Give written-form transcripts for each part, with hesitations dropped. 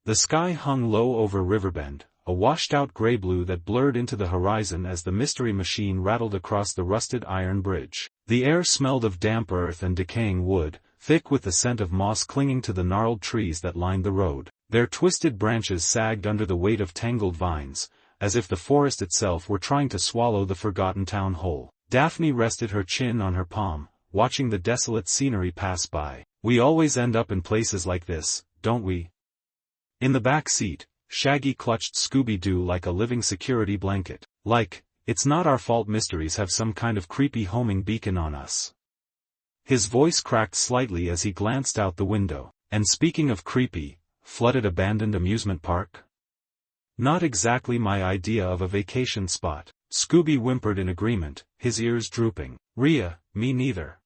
The sky hung low over Riverbend, a washed-out gray-blue that blurred into the horizon as the mystery machine rattled across the rusted iron bridge. The air smelled of damp earth and decaying wood, thick with the scent of moss clinging to the gnarled trees that lined the road. Their twisted branches sagged under the weight of tangled vines, as if the forest itself were trying to swallow the forgotten town whole. Daphne rested her chin on her palm, watching the desolate scenery pass by. "We always end up in places like this, don't we?" In the back seat, Shaggy clutched Scooby-Doo like a living security blanket. "Like, it's not our fault mysteries have some kind of creepy homing beacon on us." His voice cracked slightly as he glanced out the window. "And speaking of creepy, flooded abandoned amusement park? Not exactly my idea of a vacation spot." Scooby whimpered in agreement, his ears drooping. "Rhea, me neither."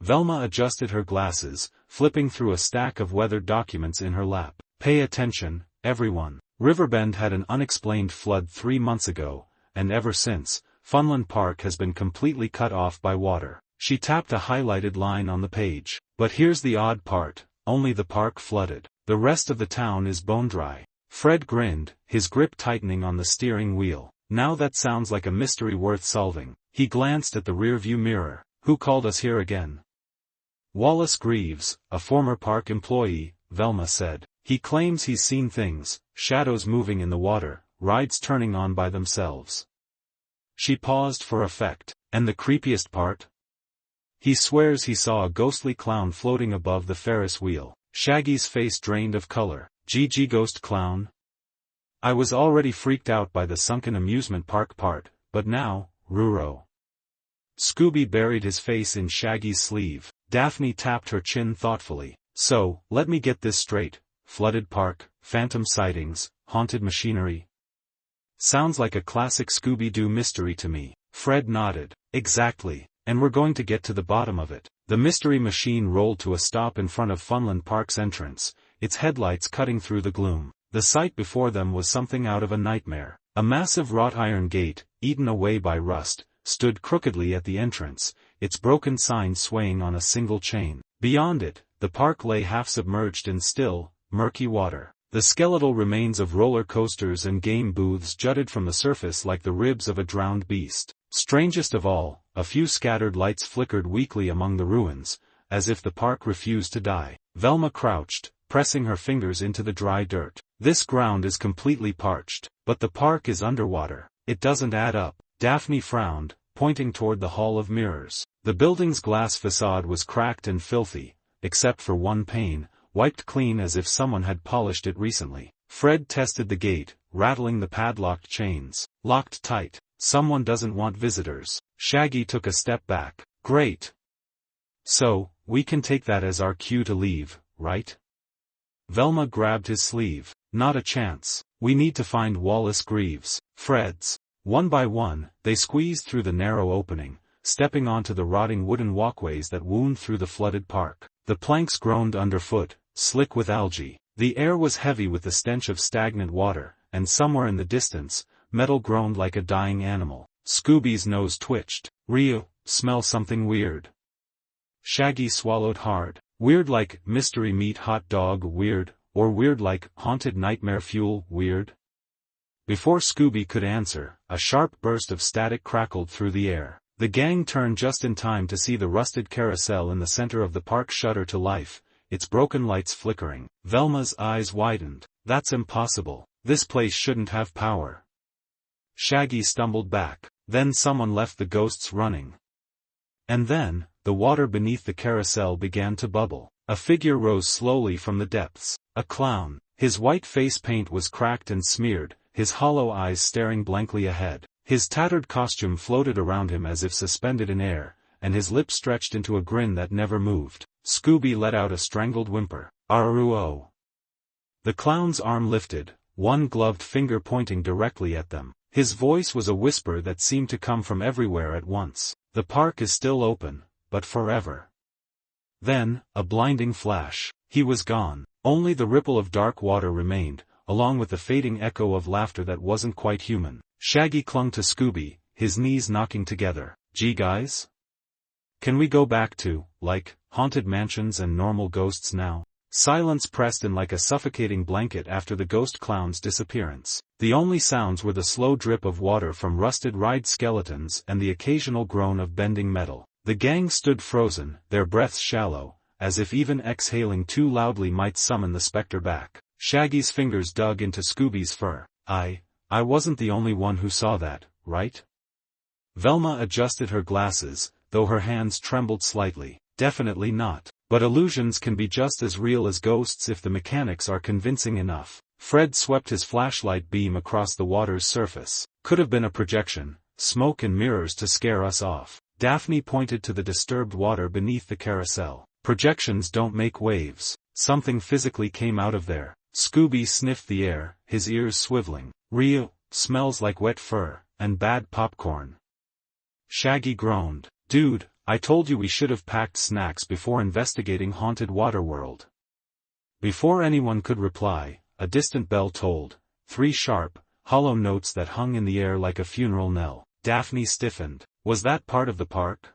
Velma adjusted her glasses, flipping through a stack of weathered documents in her lap. "Pay attention, everyone. Riverbend had an unexplained flood 3 months ago, and ever since, Funland Park has been completely cut off by water." She tapped a highlighted line on the page. "But here's the odd part, only the park flooded. The rest of the town is bone dry." Fred grinned, his grip tightening on the steering wheel. "Now that sounds like a mystery worth solving." He glanced at the rearview mirror. "Who called us here again?" "Wallace Greaves, a former park employee," Velma said. "He claims he's seen things, shadows moving in the water, rides turning on by themselves." She paused for effect. "And the creepiest part? He swears he saw a ghostly clown floating above the Ferris wheel." Shaggy's face drained of color. "GG ghost clown?" "I was already freaked out by the sunken amusement park part, but now, Ruro." Scooby buried his face in Shaggy's sleeve. Daphne tapped her chin thoughtfully. "So, let me get this straight. Flooded park, phantom sightings, haunted machinery. Sounds like a classic Scooby-Doo mystery to me." Fred nodded. "Exactly, and we're going to get to the bottom of it." The mystery machine rolled to a stop in front of Funland Park's entrance, its headlights cutting through the gloom. The sight before them was something out of a nightmare. A massive wrought iron gate, eaten away by rust, stood crookedly at the entrance, its broken sign swaying on a single chain. Beyond it, the park lay half submerged in still, murky water. The skeletal remains of roller coasters and game booths jutted from the surface like the ribs of a drowned beast. Strangest of all, a few scattered lights flickered weakly among the ruins, as if the park refused to die. Velma crouched, pressing her fingers into the dry dirt. "This ground is completely parched, but the park is underwater. It doesn't add up." Daphne frowned, pointing toward the Hall of Mirrors. The building's glass facade was cracked and filthy, except for one pane, wiped clean as if someone had polished it recently. Fred tested the gate, rattling the padlocked chains. "Locked tight. Someone doesn't want visitors." Shaggy took a step back. "Great. So, we can take that as our cue to leave, right?" Velma grabbed his sleeve. "Not a chance. We need to find Wallace Greaves." Fred's. One by one, they squeezed through the narrow opening, stepping onto the rotting wooden walkways that wound through the flooded park. The planks groaned underfoot, slick with algae. The air was heavy with the stench of stagnant water, and somewhere in the distance, metal groaned like a dying animal. Scooby's nose twitched. "Rhea, smell something weird." Shaggy swallowed hard. "Weird like mystery meat hot dog weird, or weird like haunted nightmare fuel weird?" Before Scooby could answer, a sharp burst of static crackled through the air. The gang turned just in time to see the rusted carousel in the center of the park shudder to life, its broken lights flickering. Velma's eyes widened. "That's impossible. This place shouldn't have power." Shaggy stumbled back. "Then someone left the ghosts running." And then, the water beneath the carousel began to bubble. A figure rose slowly from the depths. A clown. His white face paint was cracked and smeared, his hollow eyes staring blankly ahead. His tattered costume floated around him as if suspended in air, and his lips stretched into a grin that never moved. Scooby let out a strangled whimper. "Aruo." The clown's arm lifted, one gloved finger pointing directly at them. His voice was a whisper that seemed to come from everywhere at once. "The park is still open, but forever." Then, a blinding flash. He was gone. Only the ripple of dark water remained, along with the fading echo of laughter that wasn't quite human. Shaggy clung to Scooby, his knees knocking together. "Gee guys? Can we go back to, like, haunted mansions and normal ghosts now?" Silence pressed in like a suffocating blanket after the ghost clown's disappearance. The only sounds were the slow drip of water from rusted ride skeletons and the occasional groan of bending metal. The gang stood frozen, their breaths shallow, as if even exhaling too loudly might summon the specter back. Shaggy's fingers dug into Scooby's fur. I wasn't the only one who saw that, right? Velma adjusted her glasses, though her hands trembled slightly. Definitely not. But illusions can be just as real as ghosts if the mechanics are convincing enough. Fred swept his flashlight beam across the water's surface. Could have been a projection, smoke and mirrors to scare us off. Daphne pointed to the disturbed water beneath the carousel. Projections don't make waves. Something physically came out of there. Scooby sniffed the air, his ears swiveling. Real, smells like wet fur, and bad popcorn. Shaggy groaned. Dude, I told you we should have packed snacks before investigating Haunted Waterworld. Before anyone could reply, a distant bell tolled. 3 sharp, hollow notes that hung in the air like a funeral knell. Daphne stiffened. Was that part of the park?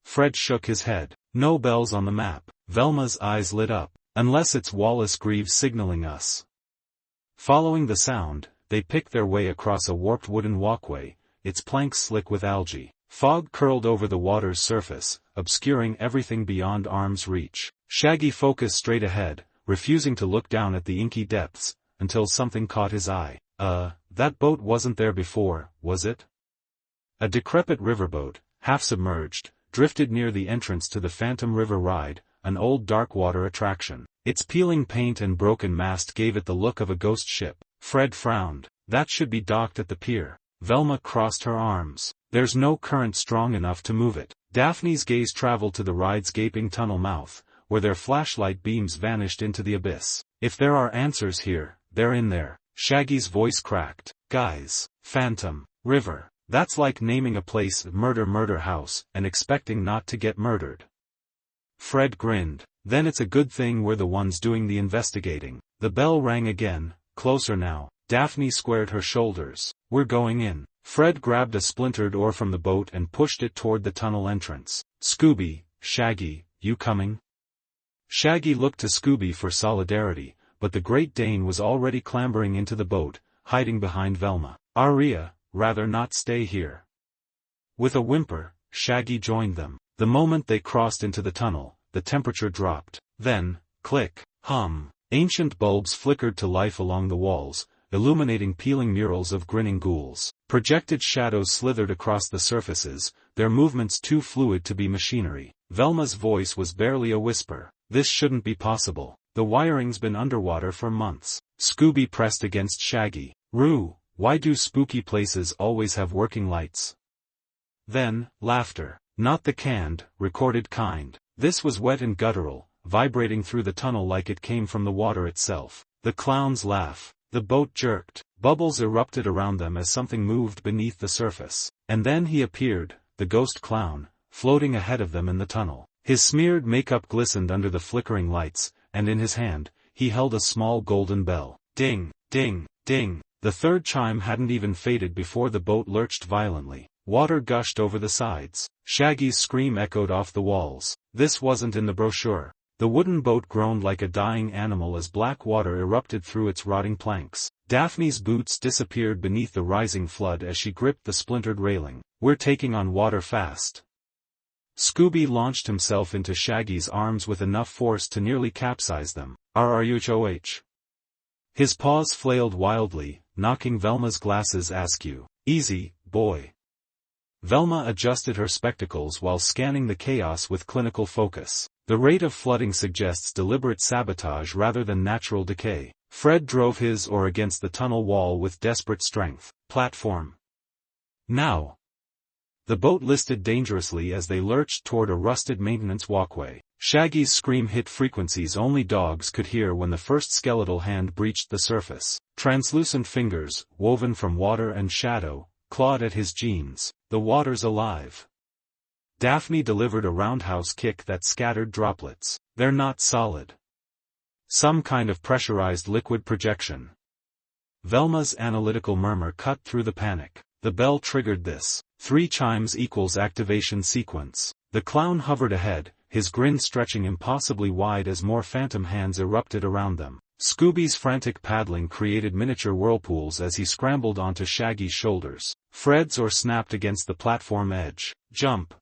Fred shook his head. No bells on the map. Velma's eyes lit up. Unless it's Wallace Greaves signaling us. Following the sound, they picked their way across a warped wooden walkway, its planks slick with algae. Fog curled over the water's surface, obscuring everything beyond arm's reach. Shaggy focused straight ahead, refusing to look down at the inky depths, until something caught his eye. That boat wasn't there before, was it? A decrepit riverboat, half-submerged, drifted near the entrance to the Phantom River ride, an old dark water attraction. Its peeling paint and broken mast gave it the look of a ghost ship. Fred frowned. That should be docked at the pier. Velma crossed her arms. There's no current strong enough to move it. Daphne's gaze traveled to the ride's gaping tunnel mouth, where their flashlight beams vanished into the abyss. If there are answers here, they're in there. Shaggy's voice cracked. Guys, Phantom River. That's like naming a place Murder House and expecting not to get murdered. Fred grinned. Then it's a good thing we're the ones doing the investigating. The bell rang again, closer now. Daphne squared her shoulders. We're going in. Fred grabbed a splintered oar from the boat and pushed it toward the tunnel entrance. Scooby, Shaggy, you coming? Shaggy looked to Scooby for solidarity, but the Great Dane was already clambering into the boat, hiding behind Velma. Aria, rather not stay here. With a whimper, Shaggy joined them. The moment they crossed into the tunnel, the temperature dropped. Then, click, hum. Ancient bulbs flickered to life along the walls, illuminating peeling murals of grinning ghouls. Projected shadows slithered across the surfaces, their movements too fluid to be machinery. Velma's voice was barely a whisper. This shouldn't be possible. The wiring's been underwater for months. Scooby pressed against Shaggy. Roo, why do spooky places always have working lights? Then, laughter. Not the canned, recorded kind. This was wet and guttural, vibrating through the tunnel like it came from the water itself. The clown's laugh. The boat jerked. Bubbles erupted around them as something moved beneath the surface. And then he appeared, the ghost clown, floating ahead of them in the tunnel. His smeared makeup glistened under the flickering lights, and in his hand, he held a small golden bell. Ding, ding, ding. The third chime hadn't even faded before the boat lurched violently. Water gushed over the sides. Shaggy's scream echoed off the walls. This wasn't in the brochure. The wooden boat groaned like a dying animal as black water erupted through its rotting planks. Daphne's boots disappeared beneath the rising flood as she gripped the splintered railing. We're taking on water fast. Scooby launched himself into Shaggy's arms with enough force to nearly capsize them. RRUHOH. His paws flailed wildly, knocking Velma's glasses askew. Easy, boy. Velma adjusted her spectacles while scanning the chaos with clinical focus. The rate of flooding suggests deliberate sabotage rather than natural decay. Fred drove his oar against the tunnel wall with desperate strength. Platform. Now. The boat listed dangerously as they lurched toward a rusted maintenance walkway. Shaggy's scream hit frequencies only dogs could hear when the first skeletal hand breached the surface. Translucent fingers, woven from water and shadow, clawed at his jeans. The water's alive. Daphne delivered a roundhouse kick that scattered droplets. They're not solid. Some kind of pressurized liquid projection. Velma's analytical murmur cut through the panic. The bell triggered this. 3 chimes equals activation sequence. The clown hovered ahead, his grin stretching impossibly wide as more phantom hands erupted around them. Scooby's frantic paddling created miniature whirlpools as he scrambled onto Shaggy's shoulders. Fred's oar snapped against the platform edge. Jump!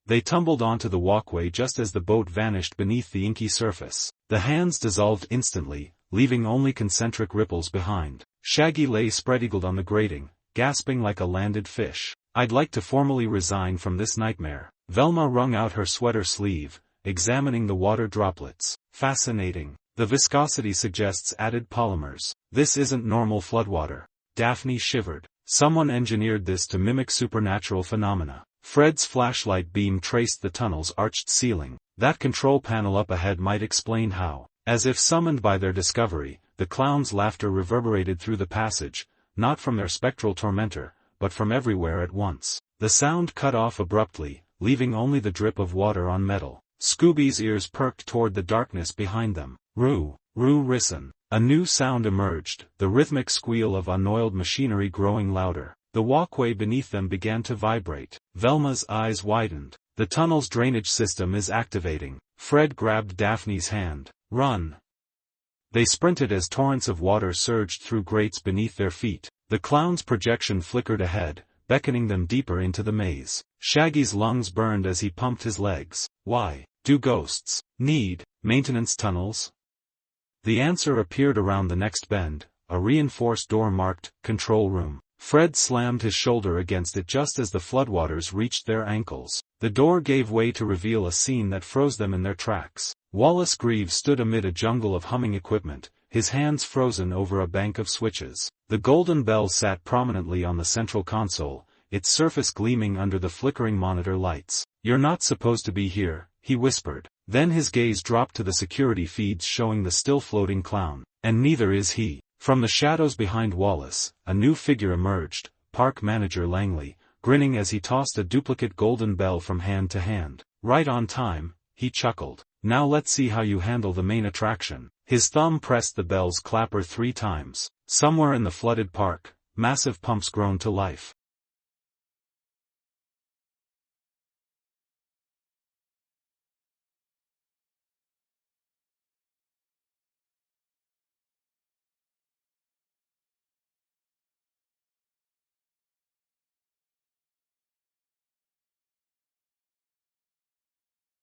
They tumbled onto the walkway just as the boat vanished beneath the inky surface. The hands dissolved instantly, leaving only concentric ripples behind. Shaggy lay spread-eagled on the grating, gasping like a landed fish. "I'd like to formally resign from this nightmare." Velma wrung out her sweater sleeve, examining the water droplets. "Fascinating. The viscosity suggests added polymers. This isn't normal floodwater." Daphne shivered. "Someone engineered this to mimic supernatural phenomena." Fred's flashlight beam traced the tunnel's arched ceiling. That control panel up ahead might explain how. As if summoned by their discovery, the clowns' laughter reverberated through the passage, not from their spectral tormentor, but from everywhere at once. The sound cut off abruptly, leaving only the drip of water on metal. Scooby's ears perked toward the darkness behind them. Roo, roo risen. A new sound emerged, the rhythmic squeal of unoiled machinery growing louder. The walkway beneath them began to vibrate. Velma's eyes widened. The tunnel's drainage system is activating. Fred grabbed Daphne's hand. "Run!" They sprinted as torrents of water surged through grates beneath their feet. The clown's projection flickered ahead, beckoning them deeper into the maze. Shaggy's lungs burned as he pumped his legs. Why do ghosts need maintenance tunnels? The answer appeared around the next bend, a reinforced door marked, "Control Room." Fred slammed his shoulder against it just as the floodwaters reached their ankles. The door gave way to reveal a scene that froze them in their tracks. Wallace Greaves stood amid a jungle of humming equipment, his hands frozen over a bank of switches. The golden bell sat prominently on the central console, its surface gleaming under the flickering monitor lights. "You're not supposed to be here," he whispered. Then his gaze dropped to the security feeds showing the still floating clown. "And neither is he." From the shadows behind Wallace, a new figure emerged, Park Manager Langley, grinning as he tossed a duplicate golden bell from hand to hand. "Right on time," he chuckled. "Now let's see how you handle the main attraction." His thumb pressed the bell's clapper 3 times. Somewhere in the flooded park, massive pumps groaned to life.